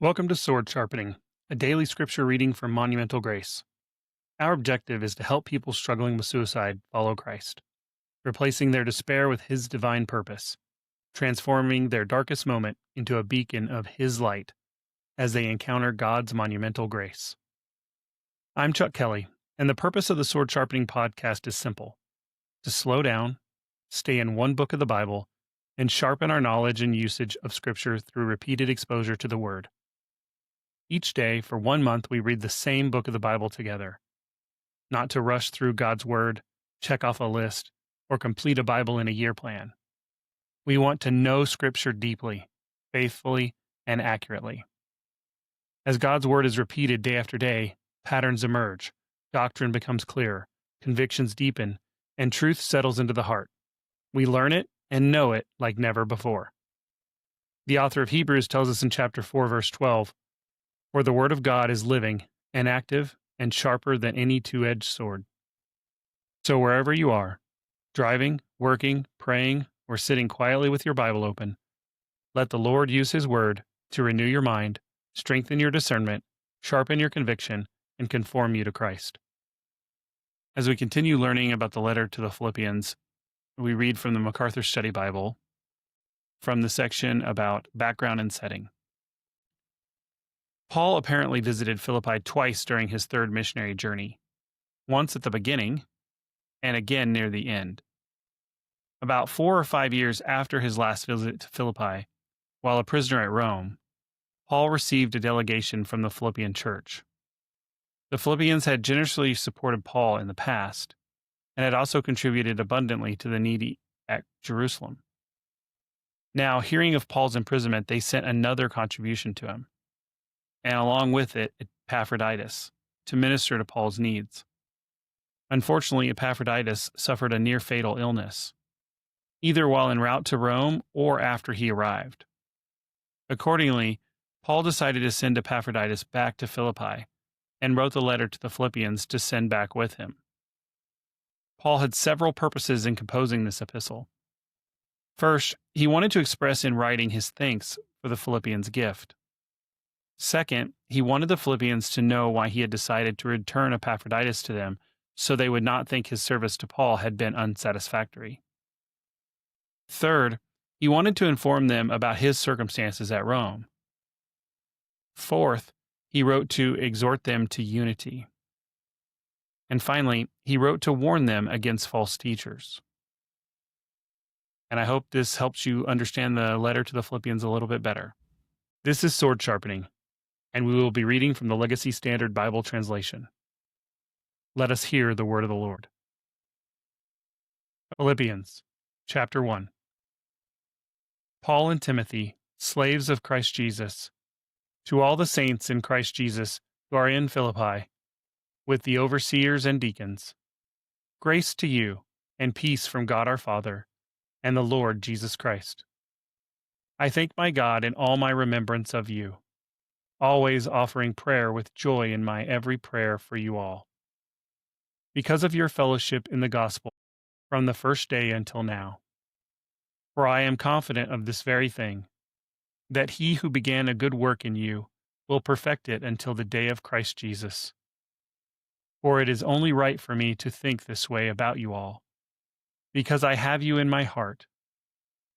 Welcome to Sword Sharpening, a daily scripture reading from Monumental Grace. Our objective is to help people struggling with suicide follow Christ, replacing their despair with His divine purpose, transforming their darkest moment into a beacon of His light as they encounter God's monumental grace. I'm Chuck Kelly, and the purpose of the Sword Sharpening podcast is simple: to slow down, stay in one book of the Bible, and sharpen our knowledge and usage of Scripture through repeated exposure to the Word. Each day, for 1 month, we read the same book of the Bible together. Not to rush through God's Word, check off a list, or complete a Bible in a year plan. We want to know Scripture deeply, faithfully, and accurately. As God's Word is repeated day after day, patterns emerge, doctrine becomes clearer, convictions deepen, and truth settles into the heart. We learn it and know it like never before. The author of Hebrews tells us in chapter 4, verse 12, "For the word of God is living and active and sharper than any two-edged sword." So wherever you are, driving, working, praying, or sitting quietly with your Bible open, let the Lord use His word to renew your mind, strengthen your discernment, sharpen your conviction, and conform you to Christ. As we continue learning about the letter to the Philippians, we read from the MacArthur Study Bible, from the section about background and setting. Paul apparently visited Philippi twice during his third missionary journey, once at the beginning and again near the end. About 4 or 5 years after his last visit to Philippi, while a prisoner at Rome, Paul received a delegation from the Philippian church. The Philippians had generously supported Paul in the past and had also contributed abundantly to the needy at Jerusalem. Now, hearing of Paul's imprisonment, they sent another contribution to him, and along with it, Epaphroditus, to minister to Paul's needs. Unfortunately, Epaphroditus suffered a near-fatal illness, either while en route to Rome or after he arrived. Accordingly, Paul decided to send Epaphroditus back to Philippi and wrote the letter to the Philippians to send back with him. Paul had several purposes in composing this epistle. First, he wanted to express in writing his thanks for the Philippians' gift. Second, he wanted the Philippians to know why he had decided to return Epaphroditus to them so they would not think his service to Paul had been unsatisfactory. Third, he wanted to inform them about his circumstances at Rome. Fourth, he wrote to exhort them to unity. And finally, he wrote to warn them against false teachers. And I hope this helps you understand the letter to the Philippians a little bit better. This is Sword Sharpening, and we will be reading from the Legacy Standard Bible translation. Let us hear the word of the Lord. Philippians, chapter 1. Paul and Timothy, slaves of Christ Jesus, to all the saints in Christ Jesus who are in Philippi, with the overseers and deacons, grace to you and peace from God our Father and the Lord Jesus Christ. I thank my God in all my remembrance of you, always offering prayer with joy in my every prayer for you all, because of your fellowship in the gospel from the first day until now. For I am confident of this very thing, that he who began a good work in you will perfect it until the day of Christ Jesus. For it is only right for me to think this way about you all, because I have you in my heart,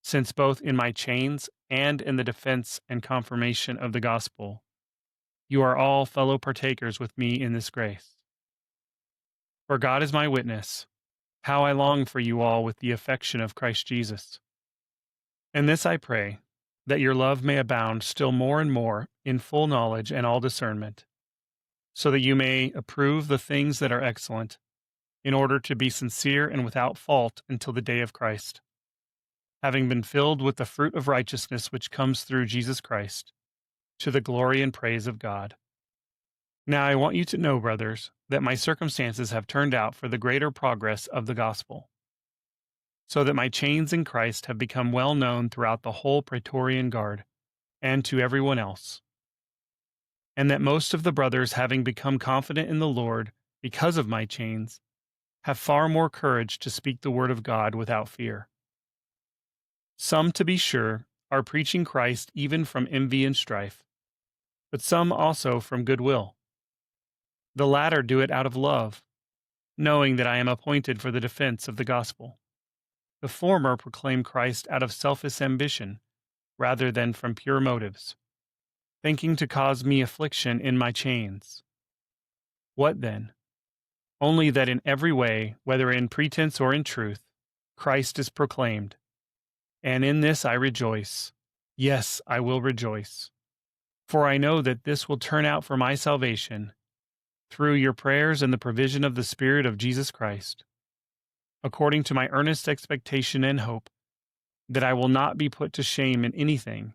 since both in my chains and in the defense and confirmation of the gospel, you are all fellow partakers with me in this grace. For God is my witness, how I long for you all with the affection of Christ Jesus. And this I pray, that your love may abound still more and more in full knowledge and all discernment, so that you may approve the things that are excellent, in order to be sincere and without fault until the day of Christ, having been filled with the fruit of righteousness which comes through Jesus Christ, to the glory and praise of God. Now I want you to know, brothers, that my circumstances have turned out for the greater progress of the gospel, so that my chains in Christ have become well known throughout the whole Praetorian Guard, and to everyone else, and that most of the brothers, having become confident in the Lord because of my chains, have far more courage to speak the word of God without fear. Some, to be sure, are preaching Christ even from envy and strife, but some also from good will. The latter do it out of love, knowing that I am appointed for the defense of the gospel. The former proclaim Christ out of selfish ambition, rather than from pure motives, thinking to cause me affliction in my chains. What then? Only that in every way, whether in pretense or in truth, Christ is proclaimed. And in this I rejoice. Yes, I will rejoice. For I know that this will turn out for my salvation, through your prayers and the provision of the Spirit of Jesus Christ, according to my earnest expectation and hope, that I will not be put to shame in anything,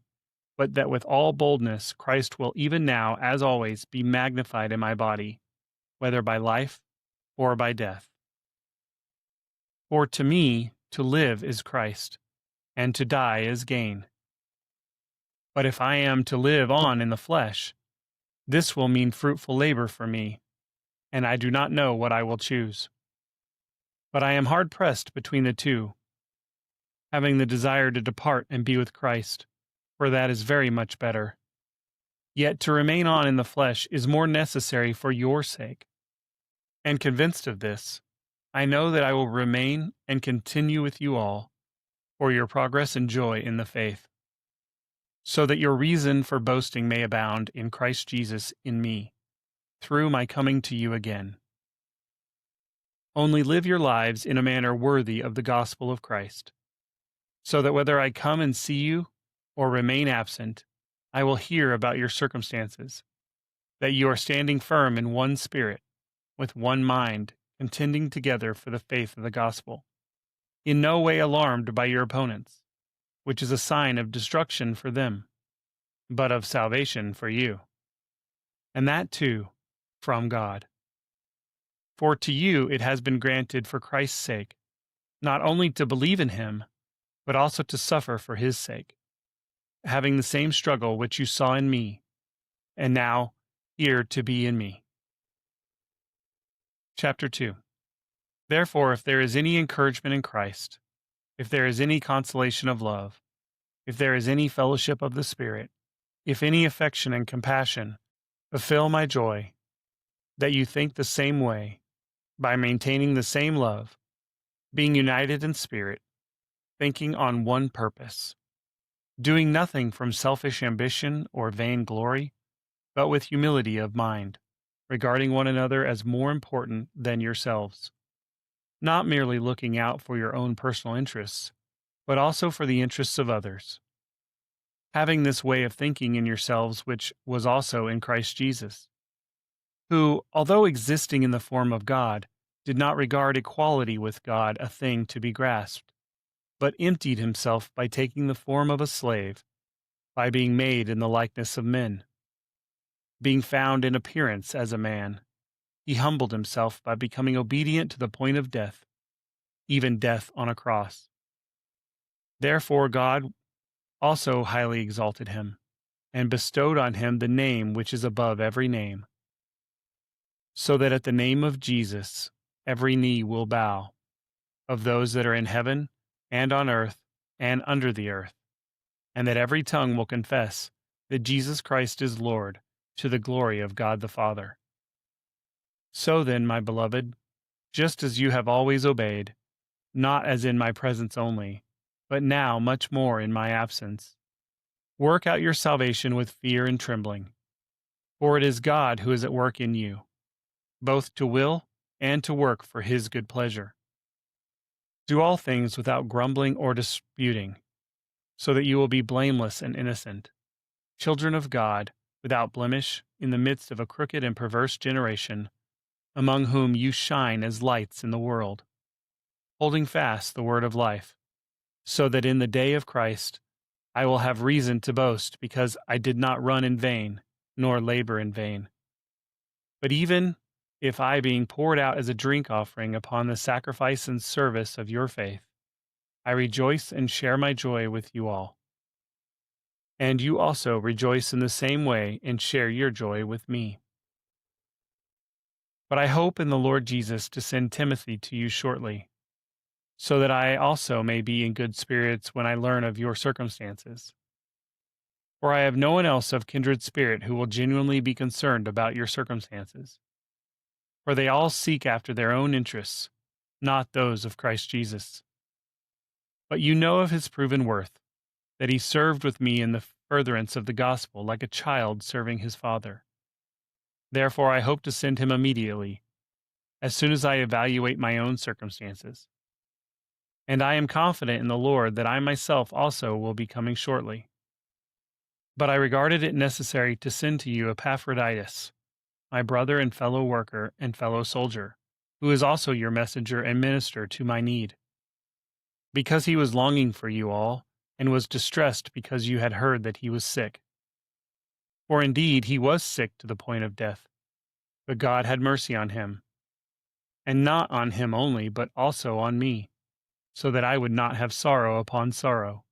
but that with all boldness Christ will even now, as always, be magnified in my body, whether by life or by death. For to me, to live is Christ, and to die is gain. But if I am to live on in the flesh, this will mean fruitful labor for me, and I do not know what I will choose. But I am hard pressed between the two, having the desire to depart and be with Christ, for that is very much better. Yet to remain on in the flesh is more necessary for your sake. And convinced of this, I know that I will remain and continue with you all, for your progress and joy in the faith, so that your reason for boasting may abound in Christ Jesus in me, through my coming to you again. Only live your lives in a manner worthy of the gospel of Christ, so that whether I come and see you or remain absent, I will hear about your circumstances, that you are standing firm in one spirit, with one mind, contending together for the faith of the gospel, in no way alarmed by your opponents, which is a sign of destruction for them, but of salvation for you, and that too from God. For to you it has been granted for Christ's sake, not only to believe in him, but also to suffer for his sake, having the same struggle which you saw in me, and now here to be in me. Chapter 2. Therefore, if there is any encouragement in Christ, if there is any consolation of love, if there is any fellowship of the Spirit, if any affection and compassion, fulfill my joy, that you think the same way, by maintaining the same love, being united in spirit, thinking on one purpose, doing nothing from selfish ambition or vain glory, but with humility of mind, regarding one another as more important than yourselves, not merely looking out for your own personal interests, but also for the interests of others. Having this way of thinking in yourselves, which was also in Christ Jesus, who, although existing in the form of God, did not regard equality with God a thing to be grasped, but emptied himself by taking the form of a slave, by being made in the likeness of men. Being found in appearance as a man, he humbled himself by becoming obedient to the point of death, even death on a cross. Therefore God also highly exalted him, and bestowed on him the name which is above every name, so that at the name of Jesus every knee will bow, of those that are in heaven and on earth and under the earth, and that every tongue will confess that Jesus Christ is Lord, to the glory of God the Father. So then, my beloved, just as you have always obeyed, not as in my presence only, but now much more in my absence, work out your salvation with fear and trembling, for it is God who is at work in you, both to will and to work for his good pleasure. Do all things without grumbling or disputing, so that you will be blameless and innocent, children of God, without blemish, in the midst of a crooked and perverse generation, among whom you shine as lights in the world, holding fast the word of life, so that in the day of Christ I will have reason to boast, because I did not run in vain, nor labor in vain. But even if I, being poured out as a drink offering upon the sacrifice and service of your faith, I rejoice and share my joy with you all. And you also rejoice in the same way and share your joy with me. But I hope in the Lord Jesus to send Timothy to you shortly, so that I also may be in good spirits when I learn of your circumstances. For I have no one else of kindred spirit who will genuinely be concerned about your circumstances. For they all seek after their own interests, not those of Christ Jesus. But you know of his proven worth, that he served with me in the furtherance of the gospel like a child serving his father. Therefore I hope to send him immediately, as soon as I evaluate my own circumstances. And I am confident in the Lord that I myself also will be coming shortly. But I regarded it necessary to send to you Epaphroditus, my brother and fellow worker and fellow soldier, who is also your messenger and minister to my need, because he was longing for you all, and was distressed because you had heard that he was sick. For indeed he was sick to the point of death, but God had mercy on him, and not on him only, but also on me, so that I would not have sorrow upon sorrow.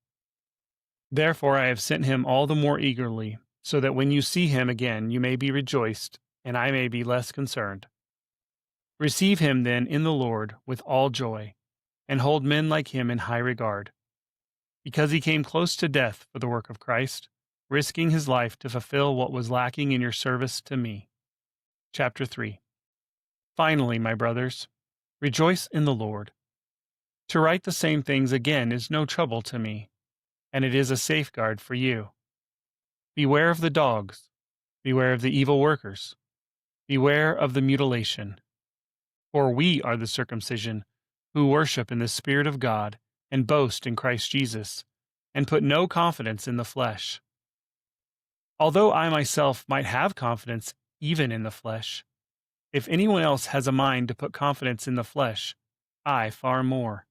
Therefore I have sent him all the more eagerly, so that when you see him again you may be rejoiced, and I may be less concerned. Receive him then in the Lord with all joy, and hold men like him in high regard, because he came close to death for the work of Christ, risking his life to fulfill what was lacking in your service to me. Chapter 3. Finally, my brothers, rejoice in the Lord. To write the same things again is no trouble to me, and it is a safeguard for you. Beware of the dogs, beware of the evil workers, beware of the mutilation. For we are the circumcision, who worship in the Spirit of God, and boast in Christ Jesus, and put no confidence in the flesh. Although I myself might have confidence even in the flesh, if anyone else has a mind to put confidence in the flesh, I far more.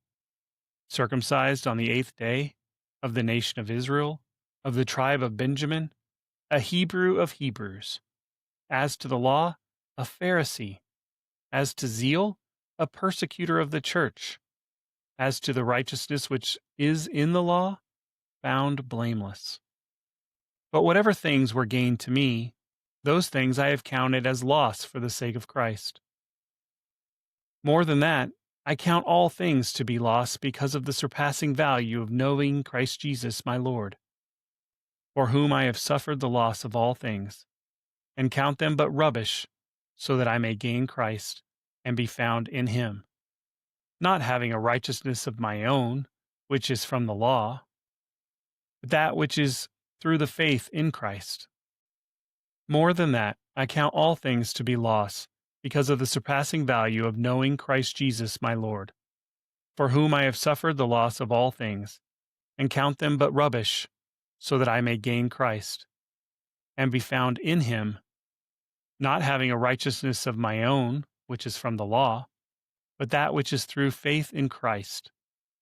Circumcised on the 8th day, of the nation of Israel, of the tribe of Benjamin, a Hebrew of Hebrews. As to the law, a Pharisee. As to zeal, a persecutor of the church. As to the righteousness which is in the law, found blameless. But whatever things were gained to me, those things I have counted as loss for the sake of Christ. More than that, I count all things to be loss because of the surpassing value of knowing Christ Jesus my Lord, for whom I have suffered the loss of all things, and count them but rubbish, so that I may gain Christ and be found in him, not having a righteousness of my own, which is from the law, but that which is through the faith in Christ. More than that, I count all things to be loss, because of the surpassing value of knowing Christ Jesus my Lord, for whom I have suffered the loss of all things, and count them but rubbish, so that I may gain Christ, and be found in him, not having a righteousness of my own, which is from the law, but that which is through faith in Christ,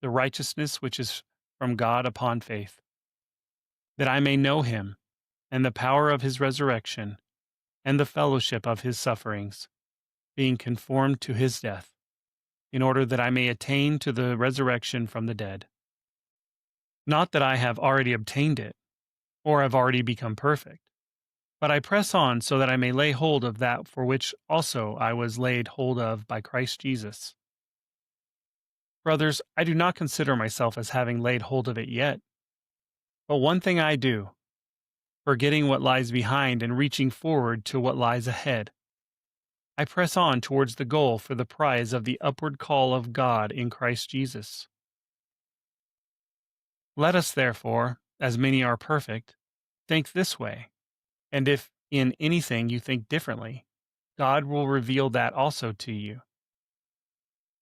the righteousness which is from God upon faith, that I may know him, and the power of his resurrection, and the fellowship of his sufferings, being conformed to his death, in order that I may attain to the resurrection from the dead. Not that I have already obtained it, or have already become perfect, but I press on so that I may lay hold of that for which also I was laid hold of by Christ Jesus. Brothers, I do not consider myself as having laid hold of it yet, but one thing I do, forgetting what lies behind and reaching forward to what lies ahead. I press on towards the goal for the prize of the upward call of God in Christ Jesus. Let us therefore, as many are perfect, think this way, and if in anything you think differently, God will reveal that also to you.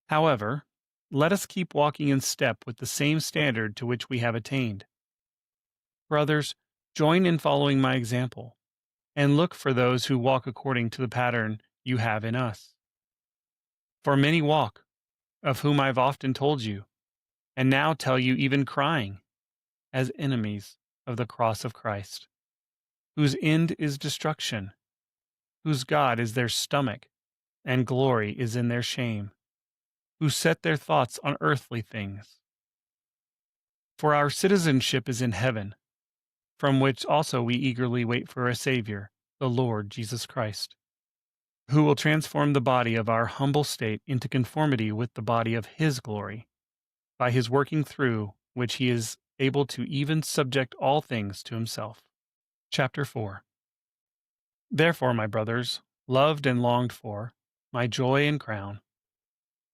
However, let us keep walking in step with the same standard to which we have attained. Brothers, join in following my example, and look for those who walk according to the pattern you have in us. For many walk, of whom I have often told you, and now tell you even crying, as enemies of the cross of Christ, whose end is destruction, whose God is their stomach, and glory is in their shame, who set their thoughts on earthly things. For our citizenship is in heaven, from which also we eagerly wait for a Savior, the Lord Jesus Christ, who will transform the body of our humble state into conformity with the body of his glory, by his working through which he is able to even subject all things to himself. Chapter 4. Therefore, my brothers, loved and longed for, my joy and crown,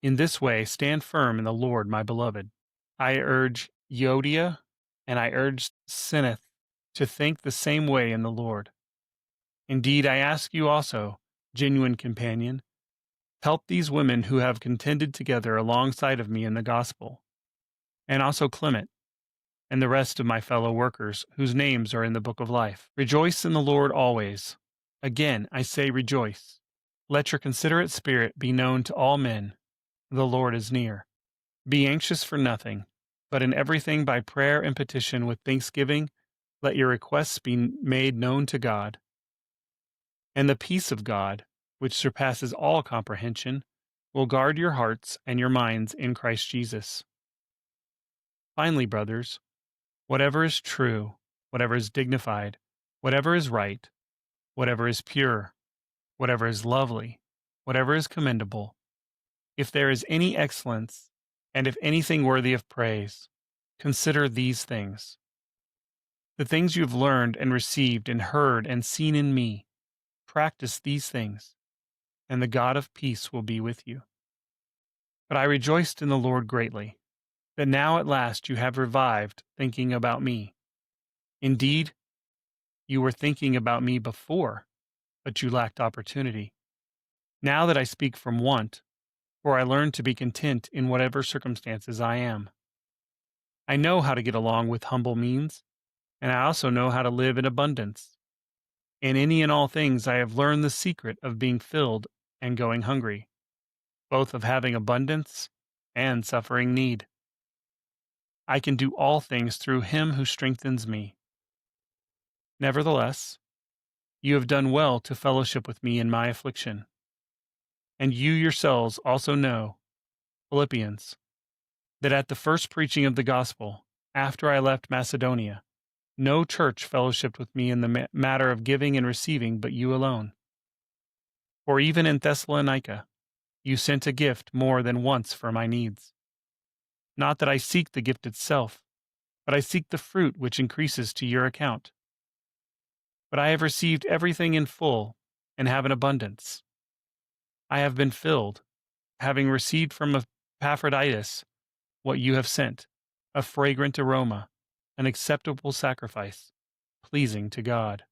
in this way stand firm in the Lord, my beloved. I urge Euodia and I urge Syneth to think the same way in the Lord. Indeed, I ask you also, genuine companion, help these women who have contended together alongside of me in the gospel, and also Clement, and the rest of my fellow workers, whose names are in the book of life. Rejoice in the Lord always. Again, I say rejoice. Let your considerate spirit be known to all men. The Lord is near. Be anxious for nothing, but in everything by prayer and petition with thanksgiving, let your requests be made known to God. And the peace of God, which surpasses all comprehension, will guard your hearts and your minds in Christ Jesus. Finally, brothers, whatever is true, whatever is dignified, whatever is right, whatever is pure, whatever is lovely, whatever is commendable, if there is any excellence, and if anything worthy of praise, consider these things. The things you have learned and received and heard and seen in me, practice these things, and the God of peace will be with you. But I rejoiced in the Lord greatly, that now at last you have revived thinking about me. Indeed, you were thinking about me before, but you lacked opportunity. Now that I speak from want, for I learned to be content in whatever circumstances I am. I know how to get along with humble means, and I also know how to live in abundance. In any and all things I have learned the secret of being filled and going hungry, both of having abundance and suffering need. I can do all things through him who strengthens me. Nevertheless, you have done well to fellowship with me in my affliction. And you yourselves also know, Philippians, that at the first preaching of the gospel, after I left Macedonia, no church fellowshipped with me in the matter of giving and receiving but you alone. For even in Thessalonica, you sent a gift more than once for my needs. Not that I seek the gift itself, but I seek the fruit which increases to your account. But I have received everything in full and have an abundance. I have been filled, having received from Epaphroditus what you have sent, a fragrant aroma, an acceptable sacrifice, pleasing to God.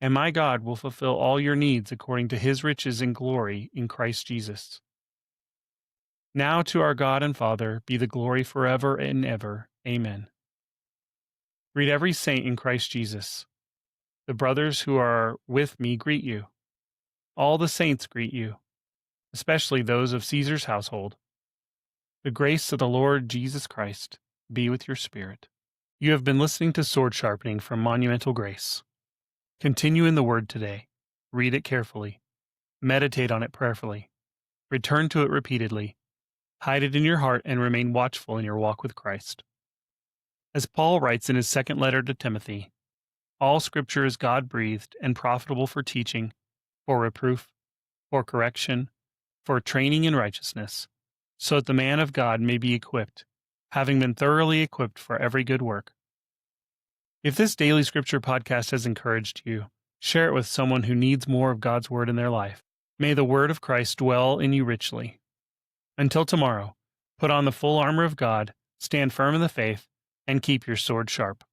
And my God will fulfill all your needs according to his riches in glory in Christ Jesus. Now to our God and Father be the glory forever and ever. Amen. Greet every saint in Christ Jesus. The brothers who are with me greet you. All the saints greet you, especially those of Caesar's household. The grace of the Lord Jesus Christ be with your spirit. You have been listening to Sword Sharpening from Monumental Grace. Continue in the Word today. Read it carefully. Meditate on it prayerfully. Return to it repeatedly. Hide it in your heart and remain watchful in your walk with Christ. As Paul writes in his second letter to Timothy, all Scripture is God-breathed and profitable for teaching, for reproof, for correction, for training in righteousness, so that the man of God may be equipped, having been thoroughly equipped for every good work. If this daily Scripture podcast has encouraged you, share it with someone who needs more of God's Word in their life. May the Word of Christ dwell in you richly. Until tomorrow, put on the full armor of God, stand firm in the faith, and keep your sword sharp.